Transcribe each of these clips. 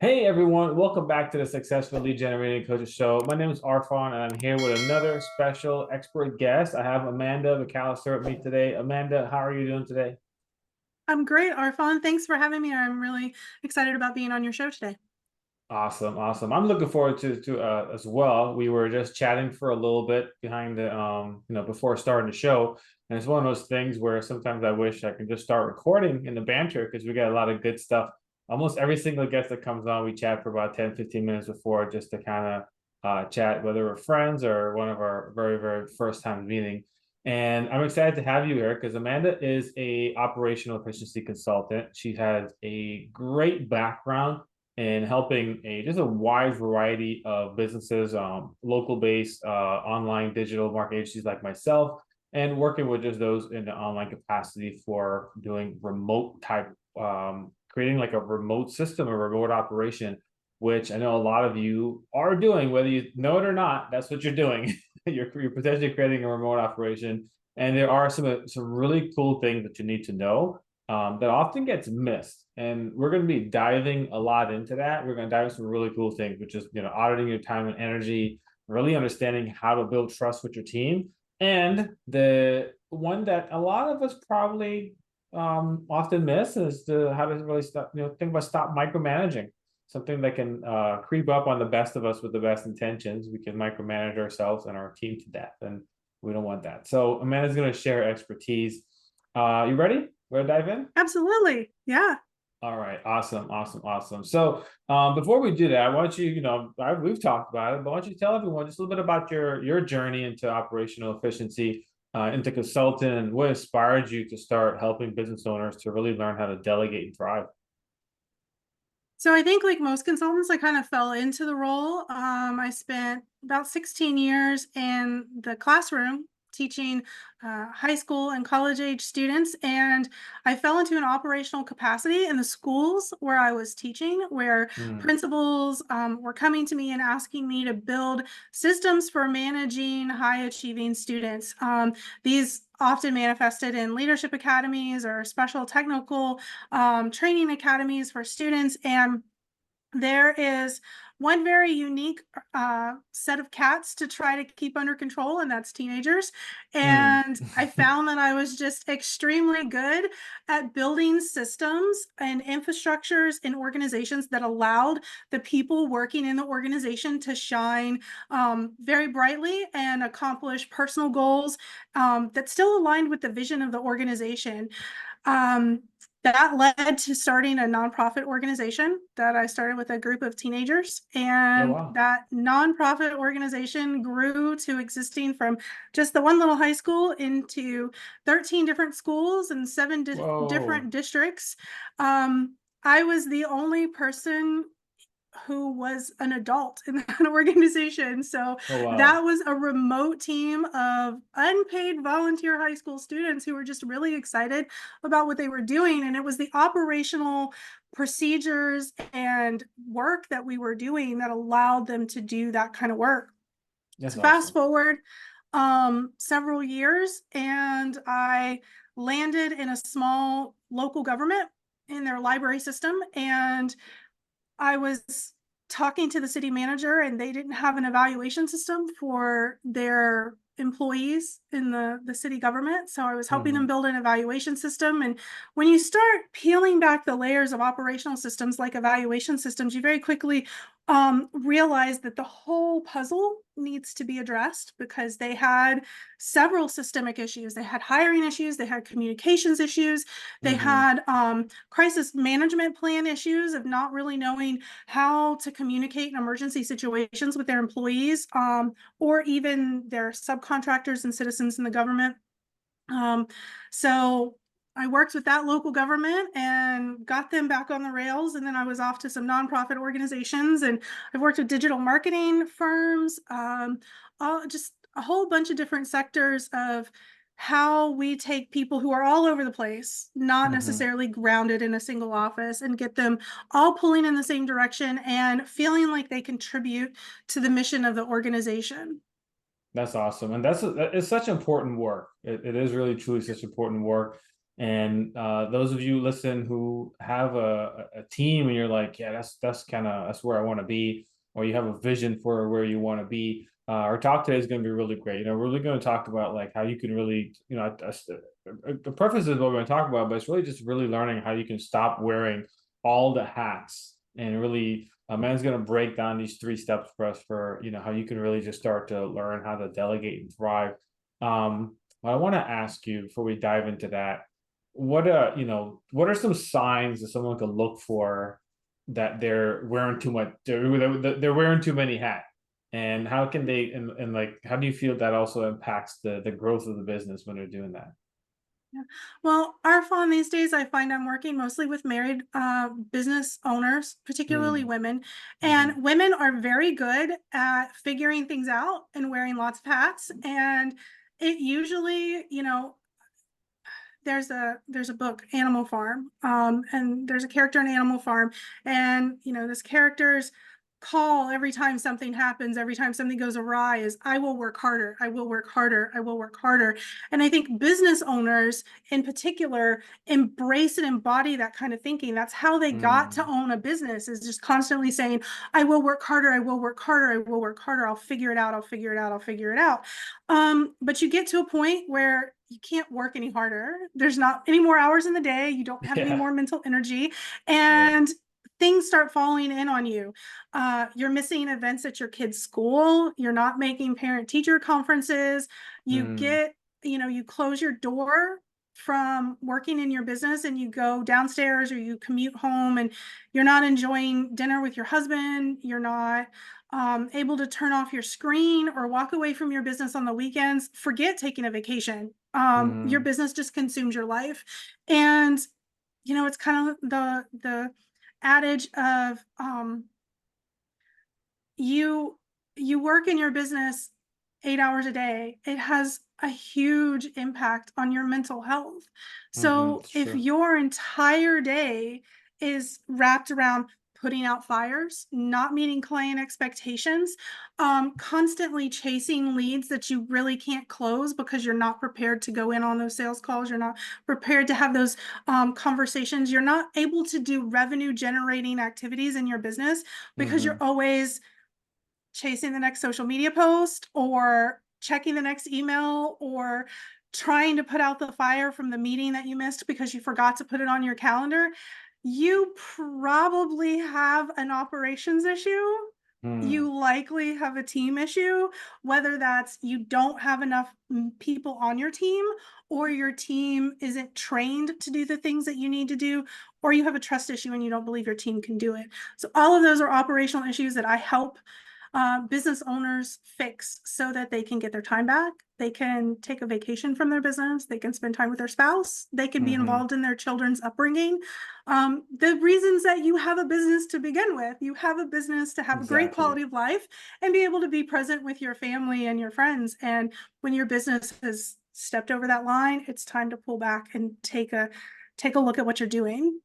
Hey everyone, welcome back to the Successful Lead Generating Coaches Show. My name is Arfan and I'm here with another special expert guest. I have Amanda McCallister with me today. Amanda, how are you doing today? I'm great, Arfan. Thanks for having me. I'm really excited about being on your show today. Awesome, awesome. I'm looking forward to as well. We were just chatting for a little bit behind the before starting the show, and it's one of those things where sometimes I wish I could just start recording in the banter because we got a lot of good stuff. Almost every single guest that comes on, we chat for about 10, 15 minutes before just to kind of chat, whether we're friends or one of our very, very first time meeting. And I'm excited to have you here because Amanda is a operational efficiency consultant. She has a great background and helping a just a wide variety of businesses, local based, online digital market agencies like myself, and working with just those in the online capacity for doing remote type, creating like a remote system, a remote operation, which I know a lot of you are doing, whether you know it or not. That's what you're doing. You're potentially creating a remote operation, and there are some really cool things that you need to know that often gets missed. And we're going to be diving a lot into that. We're going to dive into some really cool things, which is auditing your time and energy, really understanding how to build trust with your team, and the one that a lot of us probably often miss is how to really stop. Think about stop micromanaging. Something that can creep up on the best of us with the best intentions. We can micromanage ourselves and our team to death, and we don't want that. So Amanda's going to share expertise. You ready? Ready to dive in? Absolutely. Yeah. All right, awesome, awesome, awesome. So, before we do that, I want you, we've talked about it, but I want you to tell everyone just a little bit about your journey into operational efficiency, into consulting, and what inspired you to start helping business owners to really learn how to delegate and thrive. So I think like most consultants, I kind of fell into the role. I spent about 16 years in the classroom teaching high school and college age students. And I fell into an operational capacity in the schools where I was teaching, where Mm, principals were coming to me and asking me to build systems for managing high achieving students. These often manifested in leadership academies or special technical training academies for students. And there is one very unique set of cats to try to keep under control, and that's teenagers. mm. And I found that I was just extremely good at building systems and infrastructures in organizations that allowed the people working in the organization to shine very brightly and accomplish personal goals that still aligned with the vision of the organization. Um, that led to starting a nonprofit organization that I started with a group of teenagers. Oh And wow. that nonprofit organization grew to existing from just the one little high school into 13 different schools and seven Whoa. different districts. I was the only person who was an adult in that organization. So Oh that wow. was a remote team of unpaid volunteer high school students who were just really excited about what they were doing. And it was the operational procedures and work that we were doing that allowed them to do that kind of work. That's So fast awesome. forward several years, and I landed in a small local government in their library system. And I was talking to the city manager, and they didn't have an evaluation system for their employees in the city government. So I was helping them Hmm. build an evaluation system. And when you start peeling back the layers of operational systems like evaluation systems, you very quickly realize that the whole puzzle needs to be addressed because they had several systemic issues. They had hiring issues, they had communications issues, they Hmm. had crisis management plan issues of not really knowing how to communicate in emergency situations with their employees or even their subcontractors and citizens in the government. Um, so I worked with that local government and got them back on the rails. And then I was off to some nonprofit organizations, and I've worked with digital marketing firms, just a whole bunch of different sectors of how we take people who are all over the place, not Hmm. necessarily grounded in a single office, and get them all pulling in the same direction and feeling like they contribute to the mission of the organization. That's awesome, and it's such important work. It is really truly such important work, And those of you listen who have a team and you're like, yeah, that's kind of that's where I want to be, or you have a vision for where you want to be. Our talk today is going to be really great. We're really going to talk about like how you can really, the purpose is what we're going to talk about, but it's really just really learning how you can stop wearing all the hats and really. Man's going to break down these 3 steps for us for how you can really just start to learn how to delegate and thrive. I want to ask you before we dive into that, what are some signs that someone could look for that they're wearing too much, they're wearing too many hats, and how can they, and like how do you feel that also impacts the growth of the business when they're doing that? Yeah. Well, Arfan, these days I find I'm working mostly with married business owners, particularly Mm, women. mm-hmm, And women are very good at figuring things out and wearing lots of hats. And it usually, there's a book, Animal Farm, and there's a character in Animal Farm, and this character's call every time something happens, every time something goes awry, is I will work harder, I will work harder, I will work harder. And I think business owners in particular embrace and embody that kind of thinking. That's how they got to mm, own a business, is just constantly saying, I will work harder, I will work harder, I will work harder, I'll figure it out, I'll figure it out, I'll figure it out. But you get to a point where you can't work any harder. There's not any more hours in the day. You don't have any yeah, more mental energy, yeah, and things start falling in on you. You're missing events at your kid's school. You're not making parent teacher conferences. You mm, get, you close your door from working in your business and you go downstairs or you commute home and you're not enjoying dinner with your husband. You're not able to turn off your screen or walk away from your business on the weekends. Forget taking a vacation. Your mm, business just consumes your life. And it's kind of the adage of you you work in your business 8 hours a day. It has a huge impact on your mental health. mm-hmm, So it's if true. your entire day is wrapped around putting out fires, not meeting client expectations, constantly chasing leads that you really can't close because you're not prepared to go in on those sales calls, you're not prepared to have those conversations, you're not able to do revenue generating activities in your business because you're Mm-hmm, always chasing the next social media post or checking the next email or trying to put out the fire from the meeting that you missed because you forgot to put it on your calendar, you probably have an operations issue. mm, You likely have a team issue, whether that's you don't have enough people on your team, or your team isn't trained to do the things that you need to do, or you have a trust issue and you don't believe your team can do it. So all of those are operational issues that I help business owners fix so that they can get their time back. They can take a vacation from their business. They can spend time with their spouse. They can be mm-hmm, involved in their children's upbringing. The reasons that you have a business to begin with, you have a business to have a great exactly. quality of life and be able to be present with your family and your friends. And when your business has stepped over that line, it's time to pull back and take a look at what you're doing.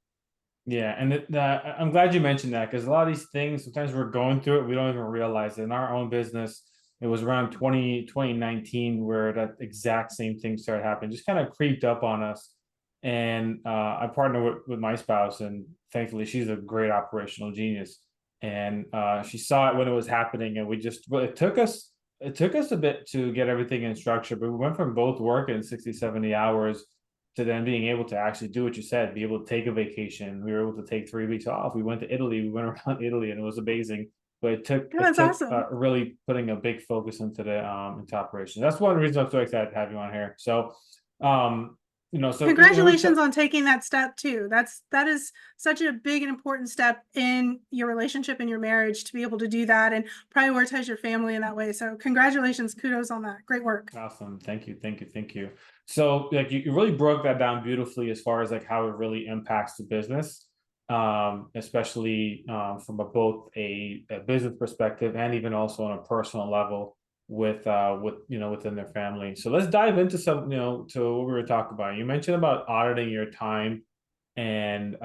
Yeah, and I'm glad you mentioned that because a lot of these things, sometimes we're going through it, we don't even realize it. In our own business, it was around 2019 where that exact same thing started happening, just kind of creeped up on us. And I partner with my spouse, and thankfully she's a great operational genius. And she saw it when it was happening, and well, it took us a bit to get everything in structure, but we went from both working 60, 70 hours to then being able to actually do what you said, be able to take a vacation. We were able to take 3 weeks off. We went to Italy. We went around Italy, and it was amazing. But it took Yeah, it that's took awesome. really putting a big focus into operations. That's one reason I'm so excited to have you on here. So, um, Congratulations on taking that step too. That is such a big and important step in your relationship and your marriage to be able to do that and prioritize your family in that way. So congratulations, kudos on that. Great work. Awesome. Thank you. Thank you. Thank you. So like you really broke that down beautifully as far as like how it really impacts the business, especially from both a business perspective and even also on a personal level with within their family. So let's dive into some, to what we were talking about. You mentioned about auditing your time and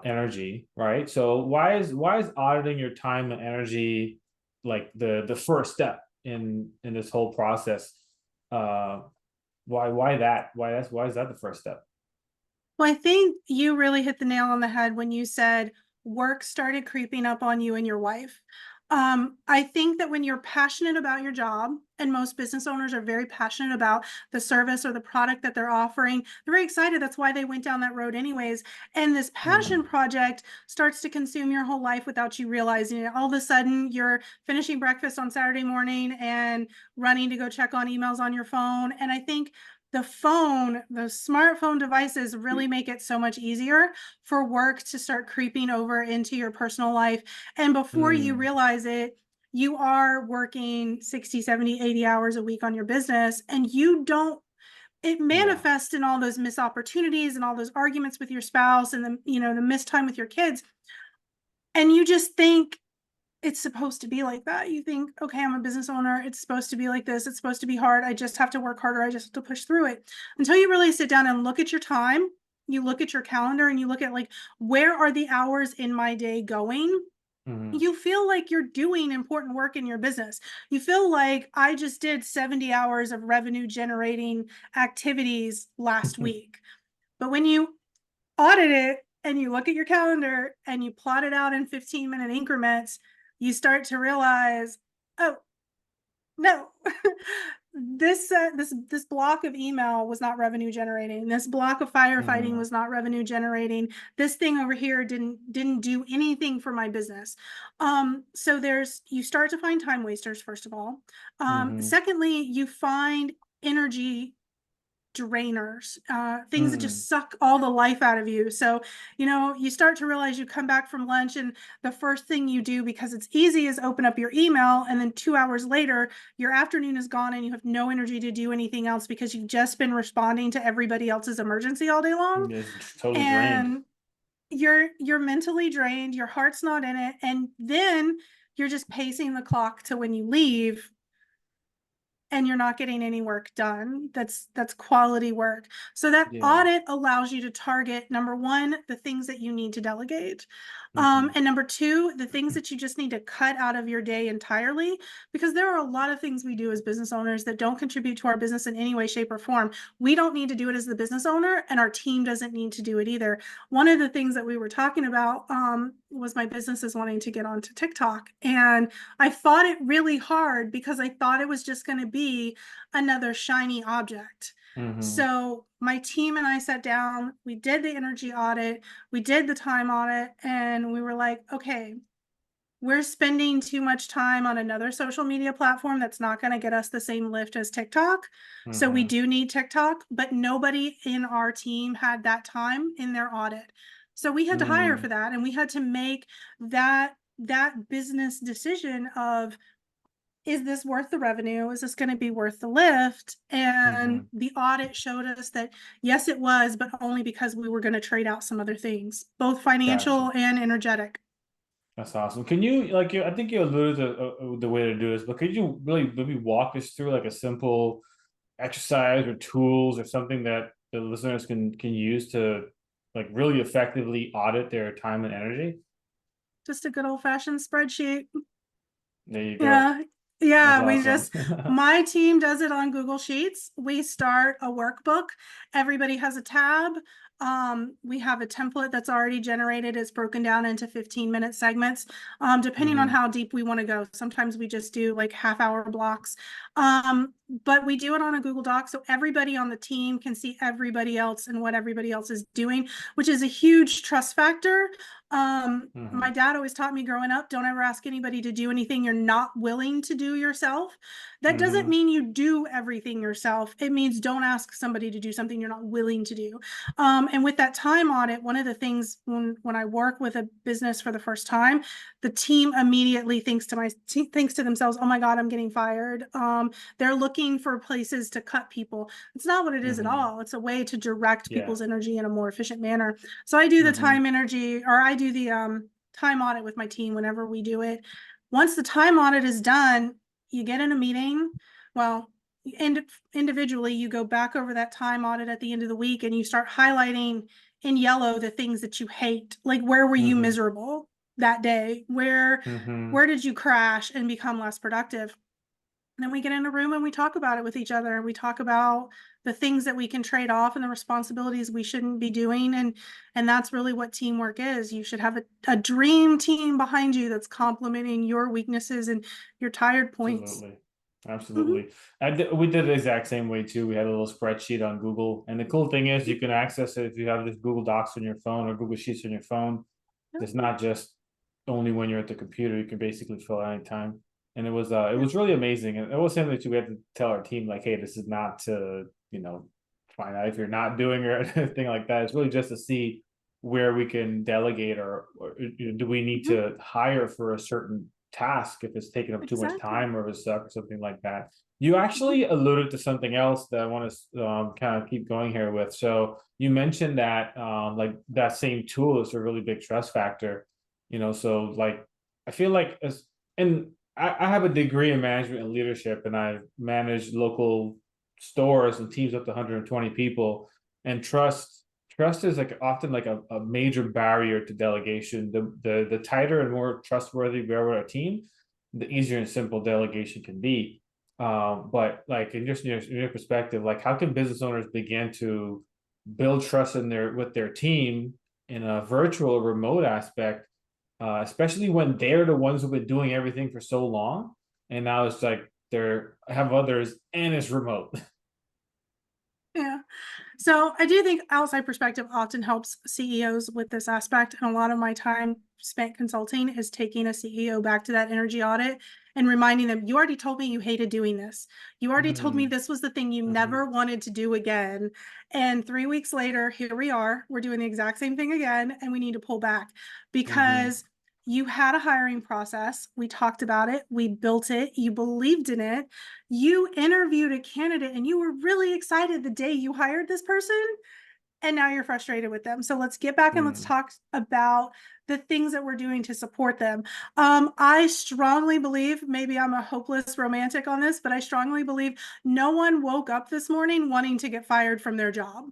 energy, right? So why is auditing your time and energy like the first step in this whole process? uh why is that the first step? Well, I think you really hit the nail on the head when you said work started creeping up on you and your wife. I think that when you're passionate about your job, and most business owners are very passionate about the service or the product that they're offering, they're very excited. That's why they went down that road, anyways. And this passion Mm, project starts to consume your whole life without you realizing it. All of a sudden, you're finishing breakfast on Saturday morning and running to go check on emails on your phone. And I think the smartphone devices really make it so much easier for work to start creeping over into your personal life. And before you mm, realize it, you are working 60, 70, 80 hours a week on your business, and you don't, it yeah. manifests in all those missed opportunities and all those arguments with your spouse and the missed time with your kids. And you just think, it's supposed to be like that. You think, okay, I'm a business owner. It's supposed to be like this. It's supposed to be hard. I just have to work harder. I just have to push through it until you really sit down and look at your time. You look at your calendar and you look at, like, where are the hours in my day going? Mm, You feel like you're doing important work in your business. You feel like I just did 70 hours of revenue generating activities last week. But when you audit it and you look at your calendar and you plot it out in 15-minute increments, you start to realize, oh, no, this block of email was not revenue generating. This block of firefighting mm, was not revenue generating. This thing over here didn't do anything for my business. So you start to find time wasters, first of all. mm, Secondly, you find energy drainers, things that mm, just suck all the life out of you. So, you start to realize you come back from lunch and the first thing you do, because it's easy, is open up your email. And then 2 hours later, your afternoon is gone and you have no energy to do anything else because you've just been responding to everybody else's emergency all day long. mm. It's totally drained. And you're mentally drained, your heart's not in it. And then you're just pacing the clock to when you leave, and you're not getting any work done that's quality work. So that Yeah. audit allows you to target, number one, the things that you need to delegate, Mm, and number two, the things that you just need to cut out of your day entirely, because there are a lot of things we do as business owners that don't contribute to our business in any way, shape, or form. We don't need to do it as the business owner, and our team doesn't need to do it either. One of the things that we were talking about was my business is wanting to get onto TikTok, and I fought it really hard because I thought it was just going to be another shiny object. mm, So my team and I sat down, we did the energy audit, we did the time audit, and we were like, okay, we're spending too much time on another social media platform that's not going to get us the same lift as TikTok. So we mm, do need TikTok, but nobody in our team had that time in their audit. So we had to hire for mm, that, and we had to make that business decision of, is this worth the revenue? Is this going to be worth the lift? And mm. the audit showed us that yes, it was, but only because we were going to trade out some other things, both Gotcha. financial and energetic. That's awesome. Can you I think you alluded to the way to do this, but could you really maybe walk us through like a simple exercise or tools or something that the listeners can use to like really effectively audit their time and energy? Just a good old fashioned spreadsheet. There you go. Yeah. That's Yeah, awesome. my team does it on Google Sheets. We start a workbook. Everybody has a tab. We have a template that's already generated. It's broken down into 15-minute segments, depending on Hmm. how deep we want to go. Sometimes we just do like half-hour blocks. But we do it on a Google Doc so everybody on the team can see everybody else and what everybody else is doing, which is a huge trust factor. My Hmm. dad always taught me growing up, don't ever ask anybody to do anything you're not willing to do yourself. That doesn't Hmm. mean you do everything yourself. It means don't ask somebody to do something you're not willing to do. And with that time audit, one of the things when I work with a business for the first time, the team immediately thinks to themselves, "Oh my God, I'm getting fired." They're looking for places to cut people. It's not what it is at Hmm. all. It's a way to direct Yeah. people's energy in a more efficient manner. So I do the Hmm. time energy, or I do the time audit with my team whenever we do it. Once the time audit is done, you get in a meeting. Well, individually, you go back over that time audit at the end of the week and you start highlighting in yellow the things that you hate. Like, where were you Hmm. miserable that day? Where Hmm. where did you crash and become less productive? And then we get in a room and we talk about it with each other, and we talk about the things that we can trade off and the responsibilities we shouldn't be doing. And that's really what teamwork is. You should have a dream team behind you that's complementing your weaknesses and your tired points. Absolutely. Mhm. Absolutely. We did the exact same way too. We had a little spreadsheet on Google. And the cool thing is you can access it if you have this Google Docs on your phone or Google Sheets on your phone. Yep. It's not just only when you're at the computer, you can basically fill it anytime. And it was really amazing. And it was something that we had to tell our team, like, hey, this is not to, find out if you're not doing or anything like that. It's really just to see where we can delegate or do we need Mhm. to hire for a certain task if it's taking up too much Exactly. time or if it's stuck or something like that. You Mhm. actually alluded to something else that I want to kind of keep going here with. So you mentioned that like that same tool is a really big trust factor, so like I feel like and I have a degree in management and leadership, and I manage local stores and teams up to 120 people. And trust is like often like a major barrier to delegation. The tighter and more trustworthy we are with our team, the easier and simple delegation can be. But like in your perspective, like how can business owners begin to build trust in their with their team in a virtual or remote aspect, especially when they're the ones who've been doing everything for so long, and now it's like they're have others and it's remote. Yeah. So I do think outside perspective often helps CEOs with this aspect. And a lot of my time spent consulting is taking a CEO back to that energy audit and reminding them, you already told me you hated doing this. You already told me Mm-hmm. this was the thing you Mm-hmm. never wanted to do again. And 3 weeks later, here we are. We're doing the exact same thing again. And we need to pull back Mm-hmm. because you had a hiring process. We talked about it. We built it. You believed in it. You interviewed a candidate and you were really excited the day you hired this person, and now you're frustrated with them. So let's get back and let's Mm. talk about the things that we're doing to support them. I strongly believe, maybe I'm a hopeless romantic on this, but I strongly believe no one woke up this morning wanting to get fired from their job.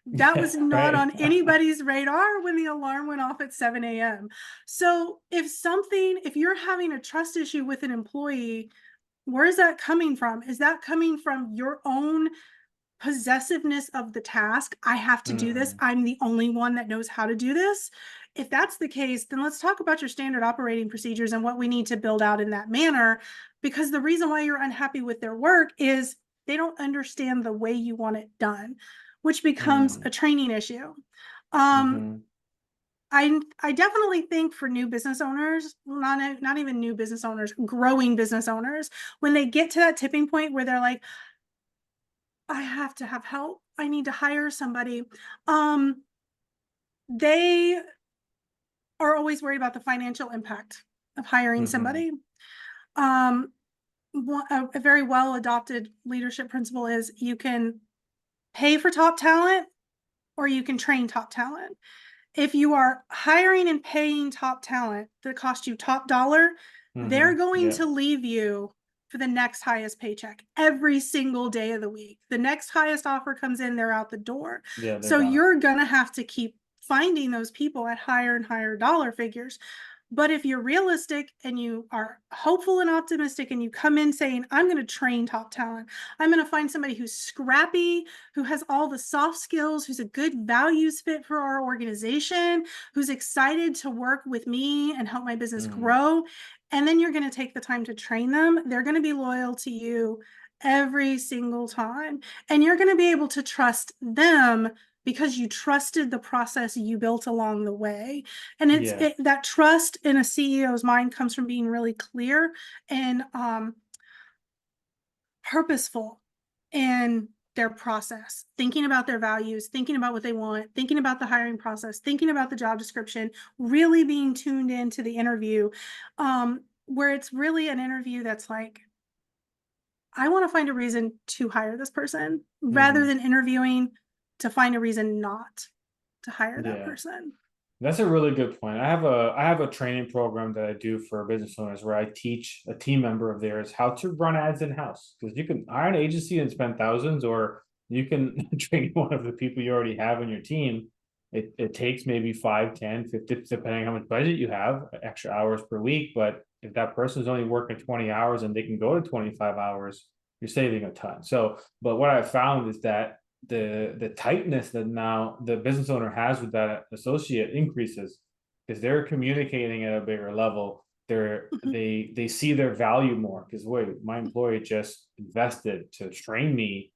That was Yeah, not right. on anybody's radar when the alarm went off at 7 a.m. So if you're having a trust issue with an employee, where is that coming from? Is that coming from your own possessiveness of the task? I have to do this. Mm. I'm the only one that knows how to do this. If that's the case, then let's talk about your standard operating procedures and what we need to build out in that manner. Because the reason why you're unhappy with their work is they don't understand the way you want it done, which becomes Mm. a training issue. Um, Mm-hmm. I definitely think for new business owners, not even new business owners, growing business owners, when they get to that tipping point where they're like, I have to have help, I need to hire somebody. They are always worried about the financial impact of hiring Mm-hmm. somebody. Um, a very well adopted leadership principle is you can pay for top talent or you can train top talent. If you are hiring and paying top talent that cost you top dollar, they're Mm-hmm. going Yeah. to leave you for the next highest paycheck every single day of the week. The next highest offer comes in, they're out the door. Yeah, they're So gone. you're going to have to keep finding those people at higher and higher dollar figures. But if you're realistic and you are hopeful and optimistic and you come in saying, I'm going to train top talent, I'm going to find somebody who's scrappy, who has all the soft skills, who's a good values fit for our organization, who's excited to work with me and help my business Mm. grow. And then you're going to take the time to train them. They're going to be loyal to you every single time. And you're going to be able to trust them because you trusted the process you built along the way. And Yeah. that trust in a CEO's mind comes from being really clear and purposeful in their process, thinking about their values, thinking about what they want, thinking about the hiring process, thinking about the job description, really being tuned into the interview, where it's really an interview that's like, I want to find a reason to hire this person rather Mm-hmm. than interviewing to find a reason not to hire that Yeah. person. That's a really good point. I have a training program that I do for business owners where I teach a team member of theirs how to run ads in house, because you can hire an agency and spend thousands, or you can train one of the people you already have in your team it takes maybe 5, 10, 50, depending on how much budget you have, extra hours per week. But if that person's only working 20 hours and they can go to 25 hours, you're saving a ton. So, but what I found is that the tightness that now the business owner has with that associate increases because they're communicating at a bigger level. They see their value more because wait, my employee just invested to train me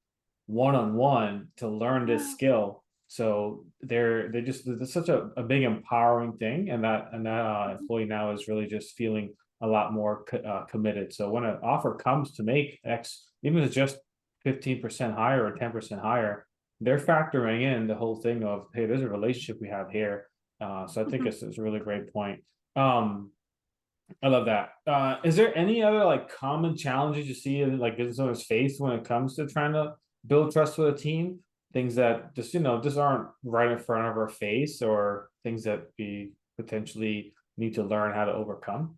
one on one to learn this Yeah. skill. So they're just it's such a big empowering thing, and that employee now is really just feeling a lot more committed. So when an offer comes to make X, even if it's just 15% higher or 10% higher, they're factoring in the whole thing of, hey, there's a relationship we have here. So I think it's a really great point. Um, I love that. Is there any other like common challenges you see in like business owners face when it comes to trying to build trust with a team? Things that just just aren't right in front of our face, or things that we potentially need to learn how to overcome.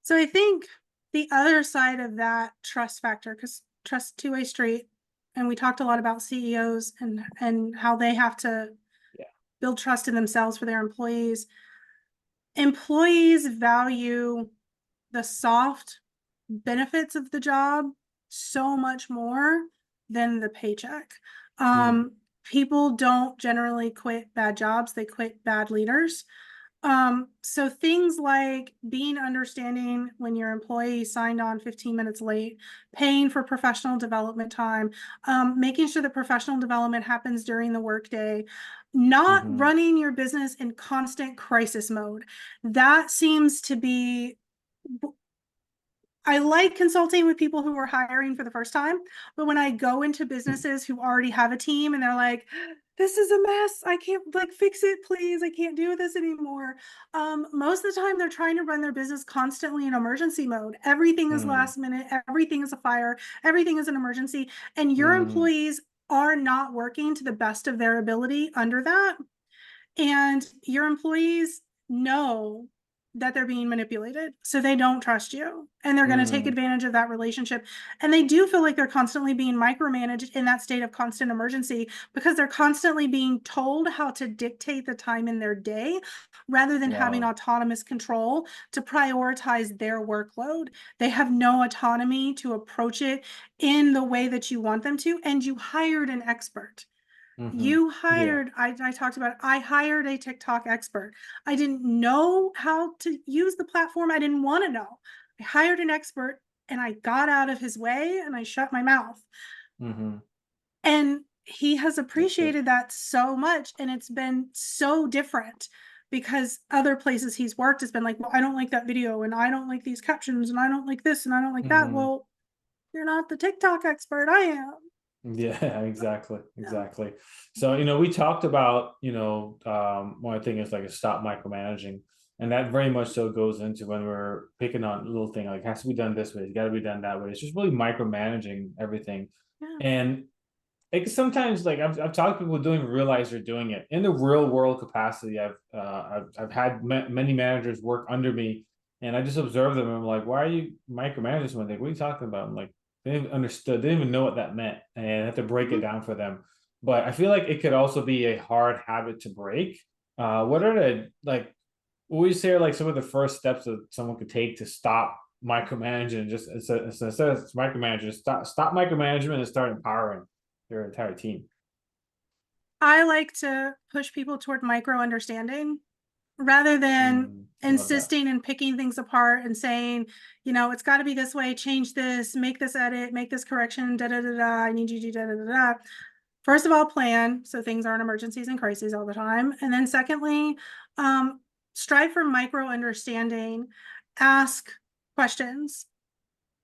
So I think the other side of that trust factor, because trust two-way street, and we talked a lot about CEOs and how they have to Yeah. build trust in themselves for their employees. Employees value the soft benefits of the job so much more than the paycheck. Mm, People don't generally quit bad jobs, they quit bad leaders. So things like being understanding when your employee signed on 15 minutes late, paying for professional development time, making sure that professional development happens during the workday, not mm-hmm, running your business in constant crisis mode. That seems to be, I like consulting with people who are hiring for the first time, but when I go into businesses who already have a team and they're like, this is a mess, I can't like fix it, please, I can't do this anymore. Most of the time they're trying to run their business constantly in emergency mode. Everything is mm, last minute, everything is a fire, everything is an emergency, and your mm, employees are not working to the best of their ability under that. And your employees know that they're being manipulated, so they don't trust you, and they're going to take mm, advantage of that relationship. And they do feel like they're constantly being micromanaged in that state of constant emergency because they're constantly being told how to dictate the time in their day rather than having wow. autonomous control to prioritize their workload. They have no autonomy to approach it in the way that you want them to, and you hired an expert. Mm-hmm. You Yeah. hired, I talked about it, I hired a TikTok expert. I didn't know how to use the platform. I didn't want to know. I hired an expert and I got out of his way and I shut my mouth. Mm-hmm. And he has That's good. appreciated that so much. And it's been so different because other places he's worked has been like, well, I don't like that video and I don't like these captions and I don't like this and I don't like that. Mm-hmm. Well, you're not the TikTok expert. I am. Yeah, exactly, No. exactly. So, we talked about, one thing is like a stop micromanaging, and that very much so goes into when we're picking on a little thing like has to be done this way, it's got to be done that way. It's just really micromanaging everything, Yeah. and like sometimes like I've talked to people who don't even realize they're doing it in the real world capacity. I've had many managers work under me, and I just observe them. And I'm like, why are you micromanaging someone? Like, what are you talking about? I'm like, they didn't understood, they didn't even know what that meant, and I have to break it Mhm. down for them. But I feel like it could also be a hard habit to break. What are the like? What would you say are like some of the first steps that someone could take to stop micromanaging? Just instead of micromanaging, stop micromanagement and start empowering their entire team. I like to push people toward micro understanding rather than Love that. insisting and picking things apart and saying, it's got to be this way, change this, make this edit, make this correction, da da da da. I need you to do da da da da. First of all, plan so things aren't emergencies and crises all the time. And then secondly, um, strive for micro understanding, ask questions.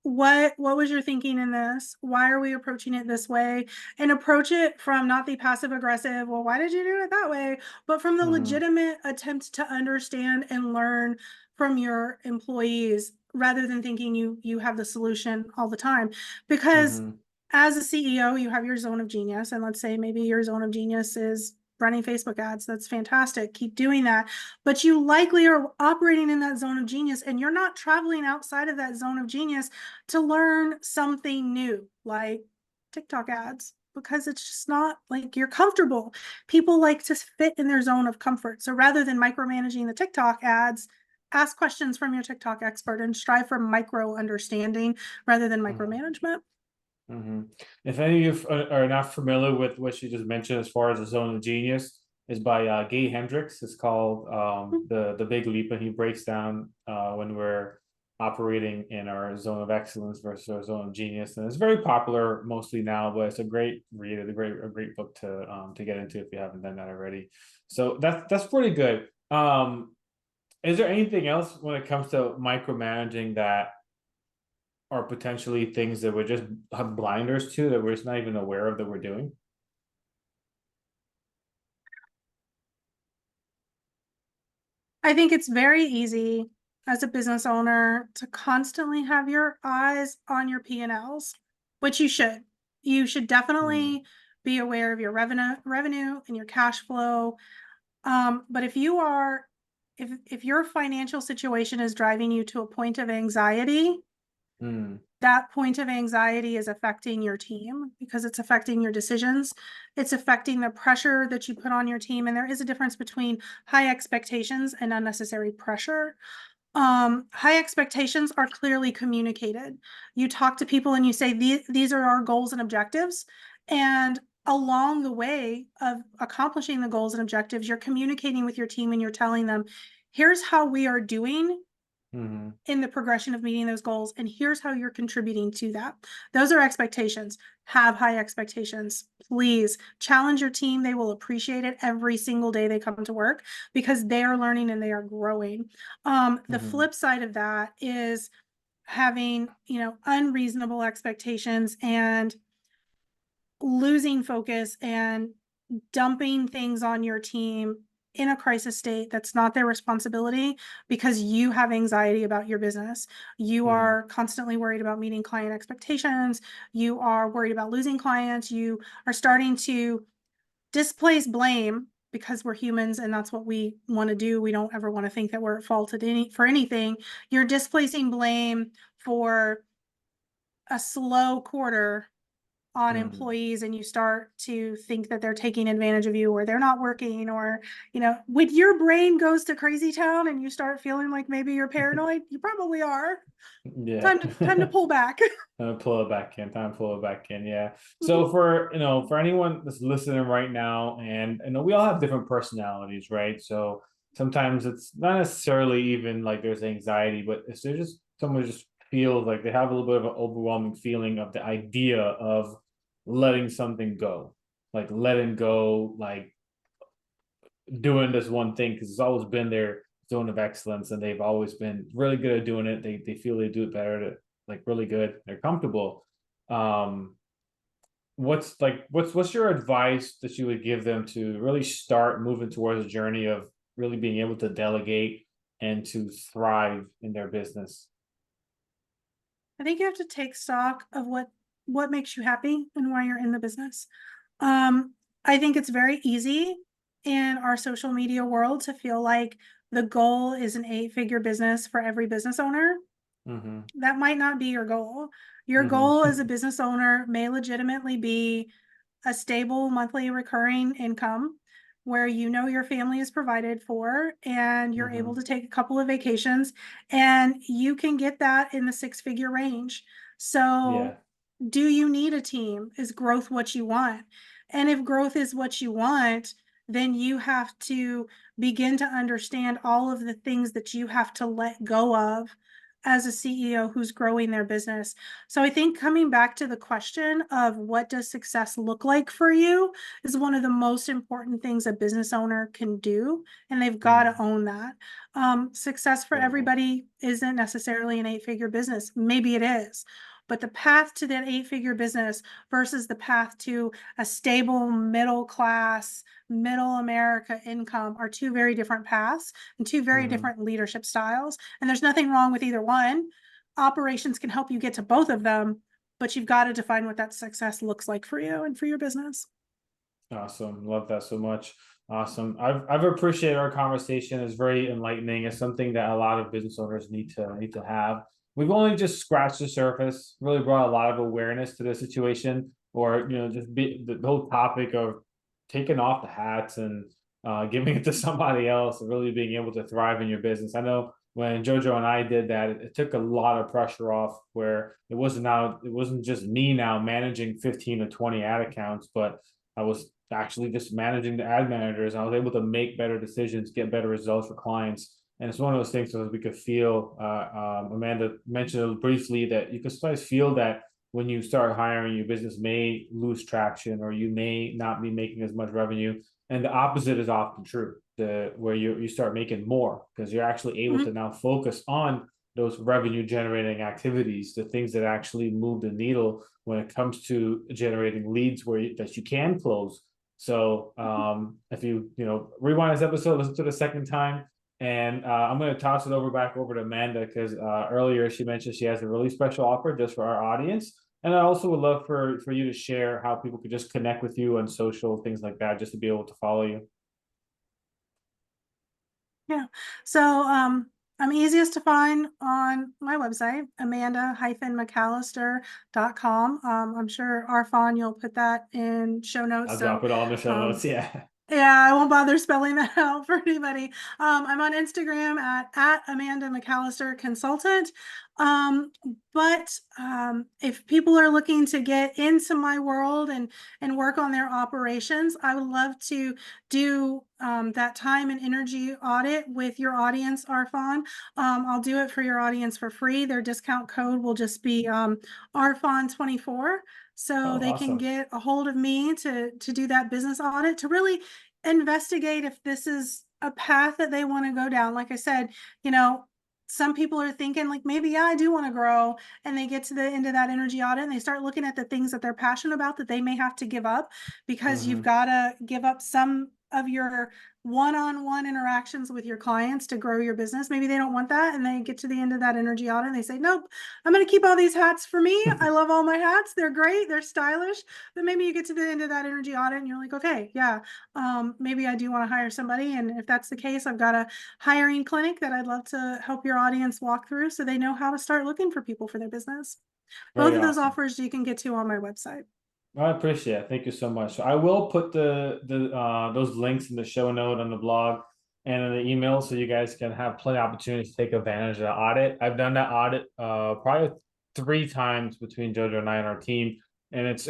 What was your thinking in this? Why are we approaching it this way? And approach it from not the passive aggressive, well, why did you do it that way? But from the Mm-hmm. legitimate attempt to understand and learn from your employees rather than thinking you have the solution all the time. Because Mm-hmm. as a CEO, you have your zone of genius. And let's say maybe your zone of genius is running Facebook ads. That's fantastic. Keep doing that. But you likely are operating in that zone of genius and you're not traveling outside of that zone of genius to learn something new, like TikTok ads. because it's just not like you're comfortable. People like to fit in their zone of comfort. So rather than micromanaging the TikTok ads, ask questions from your TikTok expert and strive for micro understanding rather than Mhm. micromanagement. If any of you are not familiar with what she just mentioned as far as the zone of genius, is by Gay Hendricks. It's called the Big Leap, and he breaks down when we're operating in our zone of excellence versus our zone of genius, and it's very popular mostly now. But it's a great read, a great book to get into if you haven't done that already. So that's pretty good. Is there anything else when it comes to micromanaging that are potentially things that we just have blinders to that we're just not even aware of that we're doing? I think it's very easy as a business owner to constantly have your eyes on your P&Ls, which you should. You should Mm, definitely be aware of your revenue and your cash flow. But if your financial situation is driving you to a point of anxiety, mm, that point of anxiety is affecting your team because it's affecting your decisions. It's affecting the pressure that you put on your team. And there is a difference between high expectations and unnecessary pressure. High expectations are clearly communicated. You talk to people and you say, these are our goals and objectives. And along the way of accomplishing the goals and objectives, you're communicating with your team and you're telling them, here's how we are doing mm, in the progression of meeting those goals, and here's how you're contributing to that. Those are expectations. Have high expectations. Please challenge your team. They will appreciate it every single day they come to work because they are learning and they are growing. The mm, flip side of that is having, unreasonable expectations and losing focus and dumping things on your team in a crisis state that's not their responsibility because you have anxiety about your business. You mm, are constantly worried about meeting client expectations. You are worried about losing clients. You are starting to displace blame because we're humans and that's what we want to do. We don't ever want to think that we're at fault for anything. You're displacing blame for a slow quarter on mm. employees and you start to think that they're taking advantage of you or they're not working or when your brain goes to crazy town and you start feeling like maybe you're paranoid, you probably are. Yeah. Time to pull back. Pull it back in. Time to pull it back in. Yeah. So for for anyone that's listening right now, and we all have different personalities, right? So sometimes it's not necessarily even like there's anxiety, but it's there's just someone just feels like they have a little bit of an overwhelming feeling of the idea of letting something go, like letting go, like doing this one thing because it's always been their zone of excellence and they've always been really good at doing it. They feel they do it better, like really good. They're comfortable. Um, what's your advice that you would give them to really start moving towards a journey of really being able to delegate and to thrive in their business? I think you have to take stock of what makes you happy and why you're in the business. Um, I think it's very easy in our social media world to feel like the goal is an eight-figure business for every business owner. Mm-hmm. That might not be your goal. Your goal as a Mm-hmm. business owner may legitimately be a stable monthly recurring income where your family is provided for and you're able Mm-hmm. to take a couple of vacations and you can get that in the six-figure range. So, Yeah. do you need a team? Is growth what you want? And if growth is what you want, then you have to begin to understand all of the things that you have to let go of as a CEO who's growing their business. So I think coming back to the question of what does success look like for you is one of the most important things a business owner can do, and they've got to Mm-hmm. own that. Success for Beautiful. everybody isn't necessarily an eight-figure business. Maybe it is. But the path to that eight-figure business versus the path to a stable middle class, middle America income are two very different paths and two very Mm-hmm. different leadership styles. And there's nothing wrong with either one. Operations can help you get to both of them, but you've got to define what that success looks like for you and for your business. Awesome. Love that so much. Awesome. I've appreciated our conversation. It's very enlightening. It's something that a lot of business owners need to have. We've only just scratched the surface, really brought a lot of awareness to the situation. or just be the whole topic of taking off the hats and giving it to somebody else, and really being able to thrive in your business. I know when Jojo and I did that, it took a lot of pressure off, where it wasn't just me now managing 15 or 20 ad accounts, but I was actually just managing the ad managers. I was able to make better decisions, get better results for clients. And it's one of those things that we could feel. Amanda mentioned briefly that you could sometimes feel that when you start hiring, your business may lose traction, or you may not be making as much revenue. And the opposite is often true, where you start making more because you're actually able to Mhm. now focus on those revenue generating activities, the things that actually move the needle when it comes to generating leads that you can close. So if rewind this episode, listen to the second time, and I'm going to toss it back over to Amanda, because earlier she mentioned she has a really special offer just for our audience. And I also would love for you to share how people could just connect with you on social, things like that, just to be able to follow you. Yeah. So I'm easiest to find on my website, Amanda-McCallister.com. I'm sure Arfan, you'll put that in show notes. I'll So drop it all in the show notes. Yeah. yeah, I won't bother spelling that out for anybody. I'm on Instagram at Amanda McCallister Consultant. Um, but if people are looking to get into my world and work on their operations, I would love to do that time and energy audit with your audience, Arfan. I'll do it for your audience for free. Their discount code will just be Arfan24. So Oh, they can awesome. get a hold of me to do that business audit, to really investigate if this is a path that they want to go down. Like I said, some people are thinking like, maybe, yeah, I do want to grow. And they get to the end of that energy audit and they start looking at the things that they're passionate about that they may have to give up, because you've Mm-hmm. got to give up some of your one-on-one interactions with your clients to grow your business. Maybe they don't want that, and they get to the end of that energy audit and they say, nope, I'm going to keep all these hats for me. I love all my hats. They're great. They're stylish. But maybe you get to the end of that energy audit and you're like, okay, yeah, maybe I do want to hire somebody. And if that's the case, I've got a hiring clinic that I'd love to help your audience walk through so they know how to start looking for people for their business. Both Very of those awesome. offers you can get to on my website. I appreciate it. Thank you so much. So I will put the those links in the show note on the blog and in the email, so you guys can have plenty of opportunities to take advantage of the audit. I've done that audit probably 3 times between Jojo and I and our team, and it's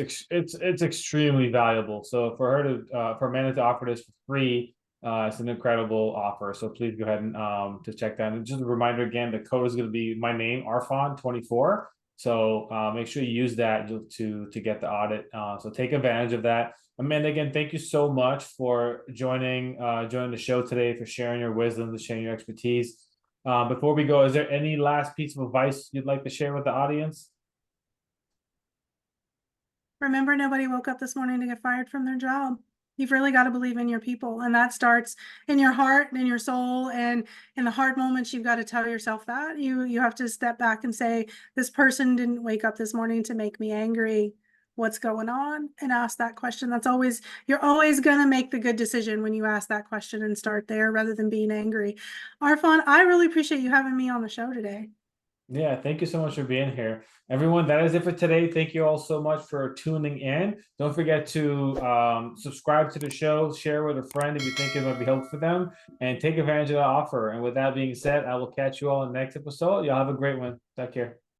extremely valuable. So for her for Amanda to offer this for free, it's an incredible offer. So please go ahead and to check that. And just a reminder again, the code is going to be my name, Arfan24. So make sure you use that to get the audit. So take advantage of that. Amanda, again, thank you so much for joining the show today, for sharing your wisdom, for sharing your expertise. Before we go, is there any last piece of advice you'd like to share with the audience? Remember, nobody woke up this morning to get fired from their job. You've really got to believe in your people. And that starts in your heart and in your soul. And in the hard moments, you've got to tell yourself that. You have to step back and say, this person didn't wake up this morning to make me angry. What's going on? And ask that question. You're always going to make the good decision when you ask that question and start there rather than being angry. Arfan, I really appreciate you having me on the show today. Yeah, thank you so much for being here. Everyone, that is it for today. Thank you all so much for tuning in. Don't forget to subscribe to the show, share with a friend if you think it might be helpful for them, and take advantage of the offer. And with that being said, I will catch you all in the next episode. Y'all have a great one. Take care.